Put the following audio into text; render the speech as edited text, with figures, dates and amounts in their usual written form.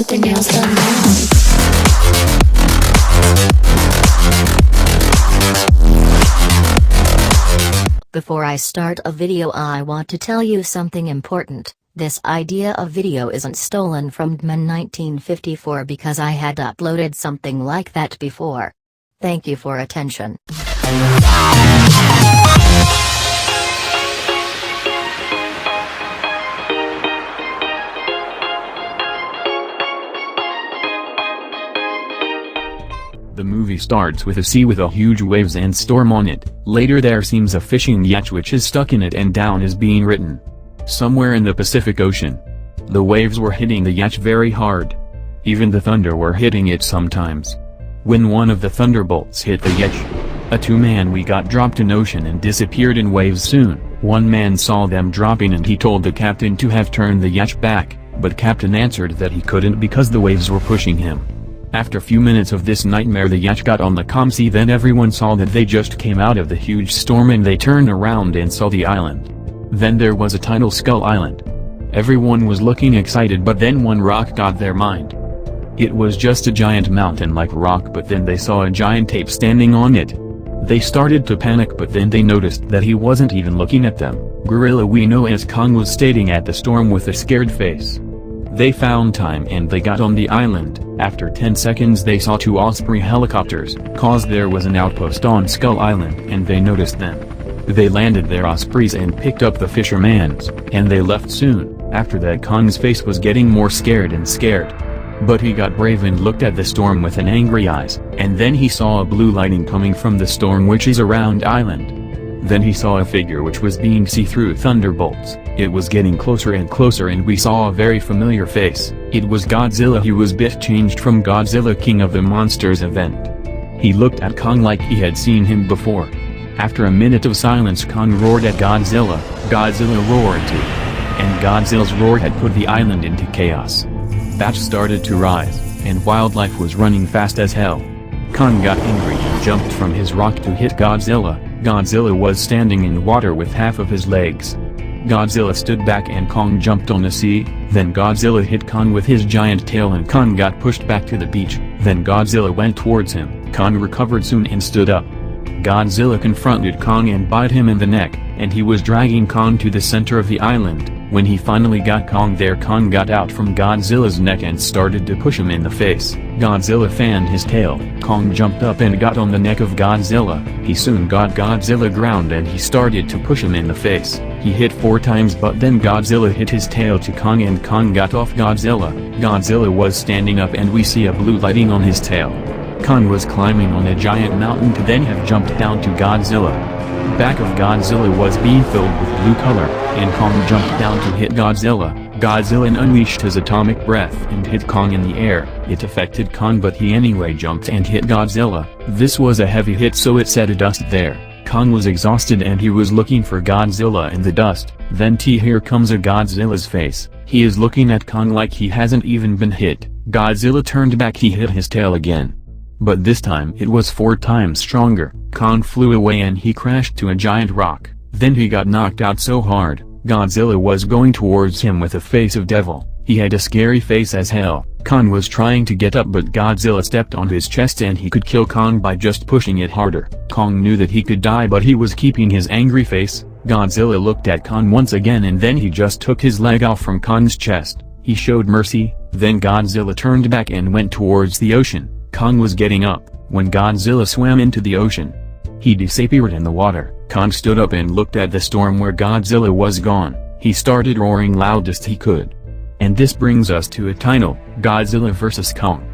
with their nails done now. Before I start a video, I want to tell you something important. This idea of video isn't stolen from DMN 1954 because I had uploaded something like that before. Thank you for attention. The movie starts with a sea with a huge waves and storm on it. Later there seems a fishing yacht which is stuck in it and down is being written. Somewhere in the Pacific Ocean. The waves were hitting the yacht very hard. Even the thunder were hitting it sometimes. When one of the thunderbolts hit the yacht, a two-man we got dropped in ocean and disappeared in waves soon. One man saw them dropping and he told the captain to have turned the yacht back, but captain answered that he couldn't because the waves were pushing him. After few minutes of this nightmare the yacht got on the calm sea, then everyone saw that they just came out of the huge storm and they turned around and saw the island. Then there was a tidal Skull Island. Everyone was looking excited, but then one rock got their mind. It was just a giant mountain-like rock, but then they saw a giant ape standing on it. They started to panic, but then they noticed that he wasn't even looking at them. Gorilla we know as Kong was staring at the storm with a scared face. They found time and they got on the island. After 10 seconds they saw two Osprey helicopters, cause there was an outpost on Skull Island and they noticed them. They landed their Ospreys and picked up the fishermans, and they left soon. After that Kong's face was getting more scared and scared. But he got brave and looked at the storm with an angry eyes, and then he saw a blue lighting coming from the storm which is around island. Then he saw a figure which was being seen through thunderbolts. It was getting closer and closer and we saw a very familiar face. It was Godzilla. He was bit changed from Godzilla King of the Monsters event. He looked at Kong like he had seen him before. After a minute of silence Kong roared at Godzilla. Godzilla roared too. And Godzilla's roar had put the island into chaos. Bats started to rise, and wildlife was running fast as hell. Kong got angry and jumped from his rock to hit Godzilla. Godzilla was standing in water with half of his legs. Godzilla stood back and Kong jumped on the sea. Then Godzilla hit Kong with his giant tail and Kong got pushed back to the beach. Then Godzilla went towards him. Kong recovered soon and stood up. Godzilla confronted Kong and bit him in the neck, and he was dragging Kong to the center of the island. When he finally got Kong there, Kong got out from Godzilla's neck and started to push him in the face. Godzilla fanned his tail. Kong jumped up and got on the neck of Godzilla. He soon got Godzilla ground and he started to push him in the face. He hit 4 times, but then Godzilla hit his tail to Kong and Kong got off Godzilla. Godzilla was standing up and we see a blue lighting on his tail. Kong was climbing on a giant mountain to then have jumped down to Godzilla. Back of Godzilla was being filled with blue color, and Kong jumped down to hit Godzilla. Godzilla unleashed his atomic breath and hit Kong in the air. It affected Kong, but he anyway jumped and hit Godzilla. This was a heavy hit, so it set a dust there. Kong was exhausted and he was looking for Godzilla in the dust. Then here comes a Godzilla's face. He is looking at Kong like he hasn't even been hit. Godzilla turned back. He hit his tail again. But this time it was 4 times stronger. Kong flew away and he crashed to a giant rock. Then he got knocked out so hard. Godzilla was going towards him with a face of devil. He had a scary face as hell. Kong was trying to get up, but Godzilla stepped on his chest and he could kill Kong by just pushing it harder. Kong knew that he could die, but he was keeping his angry face. Godzilla looked at Kong once again and then he just took his leg off from Kong's chest. He showed mercy. Then Godzilla turned back and went towards the ocean. Kong was getting up, when Godzilla swam into the ocean. He disappeared in the water. Kong stood up and looked at the storm where Godzilla was gone. He started roaring loudest he could. And this brings us to a title, Godzilla vs. Kong.